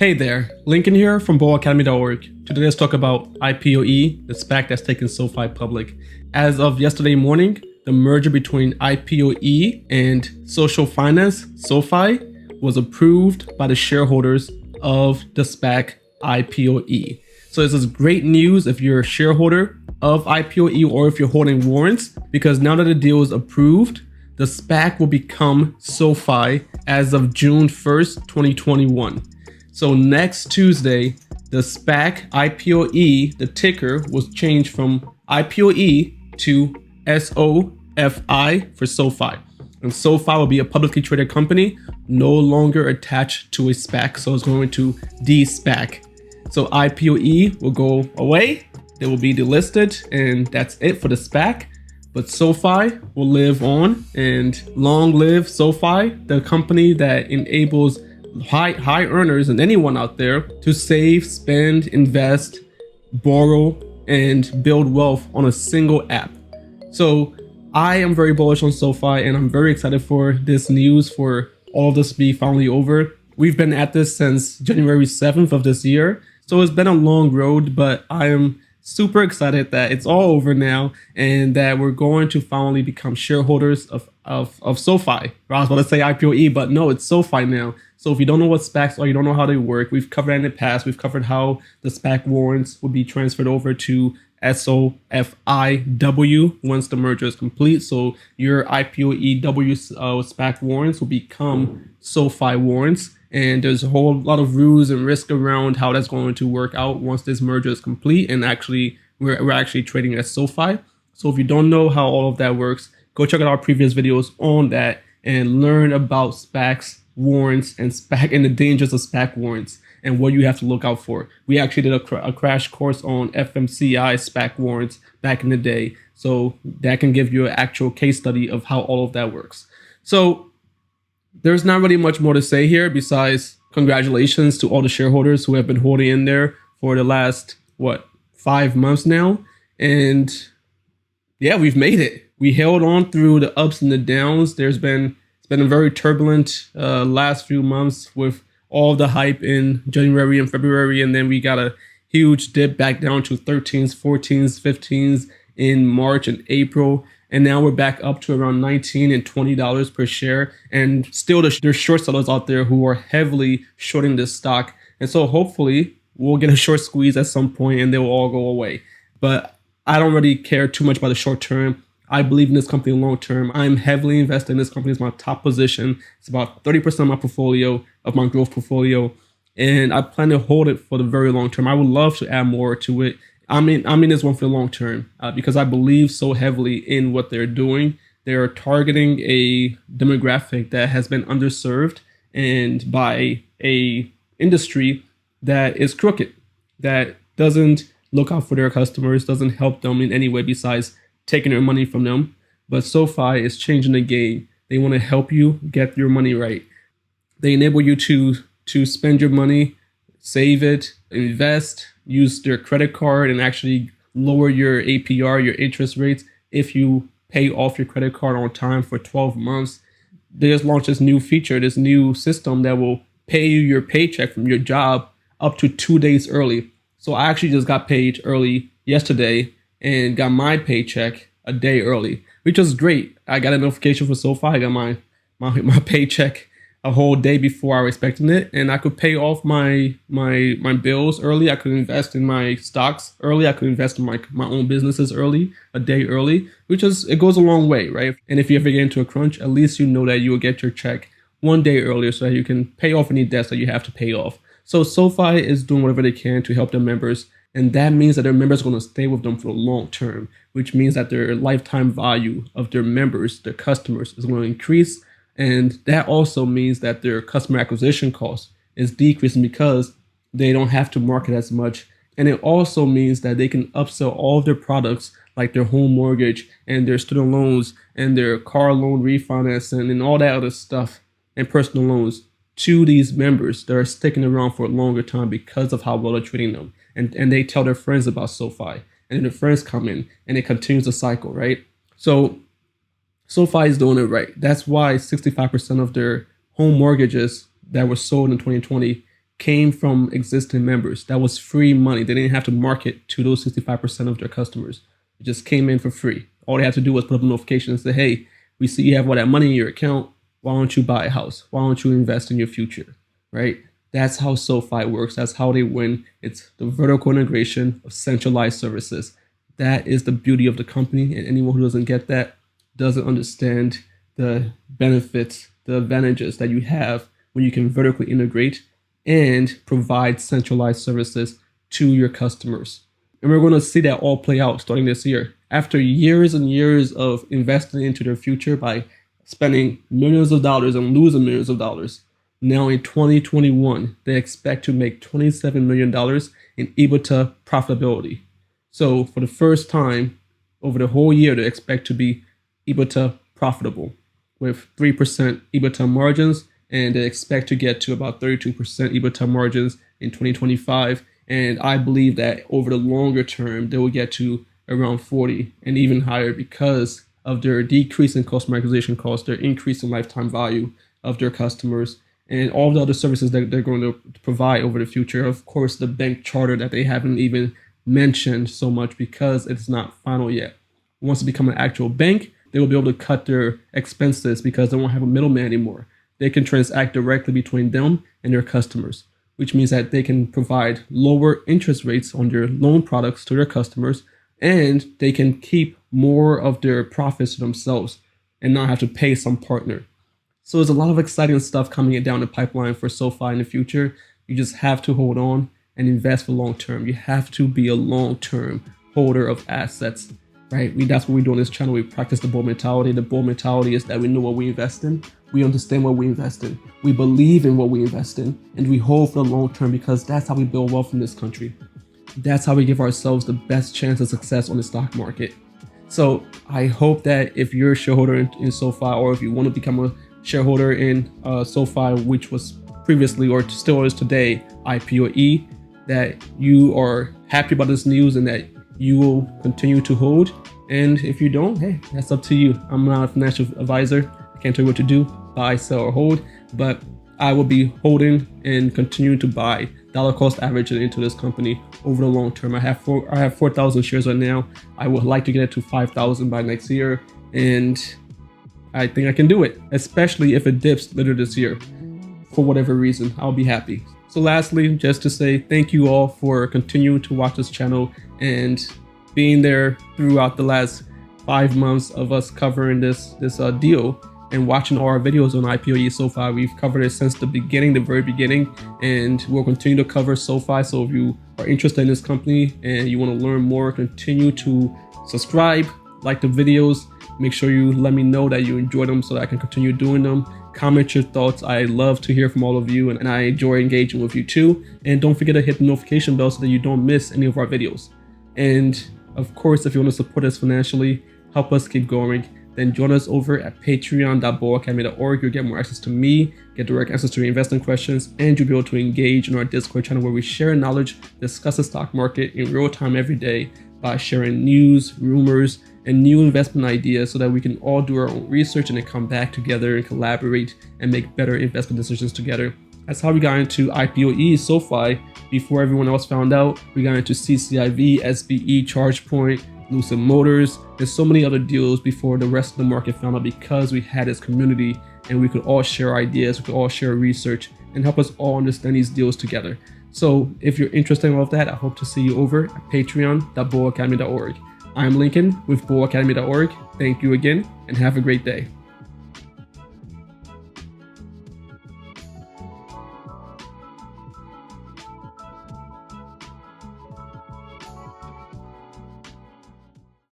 Hey there, Lincoln here from bullacademy.org. Today let's talk about IPOE, the SPAC that's taken SoFi public. As of yesterday morning, the merger between IPOE and social finance, SoFi, was approved by the shareholders of the SPAC IPOE. So this is great news if you're a shareholder of IPOE or if you're holding warrants, because now that the deal is approved, the SPAC will become SoFi as of June 1st, 2021. So next Tuesday, the SPAC IPOE, the ticker was changed from IPOE to SOFI for SoFi. And SoFi will be a publicly traded company, no longer attached to a SPAC. So it's going to de-SPAC. So IPOE will go away. They will be delisted, and that's it for the SPAC. But SoFi will live on, and long live SoFi, the company that enables high earners and anyone out there to save, spend, invest, borrow, and build wealth on a single app. So I am very bullish on SoFi, and I'm very excited for this news, for all of this to be finally over. We've been at this since January 7th of this year. So it's been a long road, but I am super excited that it's all over now and that we're going to finally become shareholders of SoFi. I was about to say IPOE, but no, it's SoFi now. So if you don't know what SPACs are, you don't know how they work, we've covered that in the past. We've covered how the SPAC warrants will be transferred over to SOFIW once the merger is complete. So your IPOEW SPAC warrants will become SoFi warrants. And there's a whole lot of rules and risk around how that's going to work out once this merger is complete. And actually, we're actually trading as SoFi. So if you don't know how all of that works, go check out our previous videos on that and learn about SPACs, warrants, and the dangers of SPAC warrants and what you have to look out for. We actually did a crash course on FMCI SPAC warrants back in the day. So that can give you an actual case study of how all of that works. So there's not really much more to say here besides congratulations to all the shareholders who have been holding in there for the last, 5 months now. And yeah, we've made it. We held on through the ups and the downs. It's been a very turbulent last few months with all the hype in January and February. And then we got a huge dip back down to 13s, 14s, 15s in March and April. And now we're back up to around $19 and $20 per share. And still there's short sellers out there who are heavily shorting this stock. And so hopefully we'll get a short squeeze at some point and they will all go away. But I don't really care too much about the short term. I believe in this company long term. I'm heavily invested in this company. It's my top position. It's about 30% of my portfolio, of my growth portfolio. And I plan to hold it for the very long term. I would love to add more to it. I'm in this one for the long term because I believe so heavily in what they're doing. They're targeting a demographic that has been underserved and by a industry that is crooked, that doesn't look out for their customers, doesn't help them in any way besides taking their money from them. But SoFi is changing the game. They want to help you get your money right. They enable you to spend your money, save it, invest, use their credit card, and actually lower your APR, your interest rates, if you pay off your credit card on time for 12 months. They just launched this new feature, this new system that will pay you your paycheck from your job up to 2 days early. So I actually just got paid early yesterday and got my paycheck a day early, which was great. I got a notification for SoFi. I got my paycheck a whole day before I was expecting it, and I could pay off my bills early. I could invest in my stocks early. I could invest in my own businesses early, a day early, it goes a long way, right? And if you ever get into a crunch, at least you know that you will get your check 1 day earlier so that you can pay off any debts that you have to pay off. So SoFi is doing whatever they can to help their members, and that means that their members are going to stay with them for the long term, which means that their lifetime value of their members, their customers, is going to increase. And that also means that their customer acquisition cost is decreasing because they don't have to market as much. And it also means that they can upsell all of their products like their home mortgage and their student loans and their car loan refinancing and all that other stuff and personal loans to these members that are sticking around for a longer time because of how well they're treating them. And they tell their friends about SoFi, and then their friends come in and it continues the cycle, right? So SoFi is doing it right. That's why 65% of their home mortgages that were sold in 2020 came from existing members. That was free money. They didn't have to market to those 65% of their customers. It just came in for free. All they had to do was put up a notification and say, hey, we see you have all that money in your account. Why don't you buy a house? Why don't you invest in your future, right? That's how SoFi works. That's how they win. It's the vertical integration of centralized services. That is the beauty of the company. And anyone who doesn't get that doesn't understand the benefits, the advantages that you have when you can vertically integrate and provide centralized services to your customers. And we're going to see that all play out starting this year. After years and years of investing into their future by spending millions of dollars and losing millions of dollars, now in 2021, they expect to make $27 million in EBITDA profitability. So for the first time over the whole year, they expect to be EBITDA profitable with 3% EBITDA margins, and they expect to get to about 32% EBITDA margins in 2025. And I believe that over the longer term, they will get to around 40 and even higher because of their decrease in customer acquisition costs, their increase in lifetime value of their customers, and all the other services that they're going to provide over the future. Of course, the bank charter that they haven't even mentioned so much because it's not final yet. Once it becomes an actual bank, they will be able to cut their expenses because they won't have a middleman anymore. They can transact directly between them and their customers, which means that they can provide lower interest rates on their loan products to their customers, and they can keep more of their profits to themselves and not have to pay some partner. So there's a lot of exciting stuff coming down the pipeline for SoFi in the future. You just have to hold on and invest for long term. You have to be a long-term holder of assets, right? That's what we do on this channel. We practice the bull mentality. The bull mentality is that we know what we invest in. We understand what we invest in. We believe in what we invest in, and we hold for the long term because that's how we build wealth in this country. That's how we give ourselves the best chance of success on the stock market. So I hope that if you're a shareholder in SoFi, or if you want to become a shareholder in SoFi, which was previously or still is today IPOE, that you are happy about this news and that you will continue to hold. And if you don't, hey, that's up to you. I'm not a financial advisor. I can't tell you what to do, buy, sell, or hold, but I will be holding and continue to buy dollar cost average into this company over the long term. I have 4,000 shares right now. I would like to get it to 5,000 by next year, and I think I can do it, especially if it dips later this year. For whatever reason, I'll be happy. So lastly, just to say thank you all for continuing to watch this channel and being there throughout the last 5 months of us covering this deal and watching all our videos on IPOE SoFi. We've covered it since the beginning, the very beginning, and we'll continue to cover SoFi. So if you are interested in this company and you want to learn more, continue to subscribe, like the videos. Make sure you let me know that you enjoy them so that I can continue doing them. Comment your thoughts. I love to hear from all of you, and I enjoy engaging with you too. And don't forget to hit the notification bell so that you don't miss any of our videos. And of course, if you want to support us financially, help us keep going, then join us over at patreon.bullacademy.org. You'll get more access to me, get direct access to your investing questions, and you'll be able to engage in our Discord channel where we share knowledge, discuss the stock market in real time every day by sharing news, rumors, and new investment ideas so that we can all do our own research and then come back together and collaborate and make better investment decisions together. That's how we got into IPOE SoFi before everyone else found out. We got into CCIV, SBE, ChargePoint, Lucid Motors, and so many other deals before the rest of the market found out, because we had this community and we could all share ideas, we could all share research and help us all understand these deals together. So if you're interested in all of that, I hope to see you over at patreon.bullacademy.org. I'm Lincoln with bullacademy.org. Thank you again and have a great day.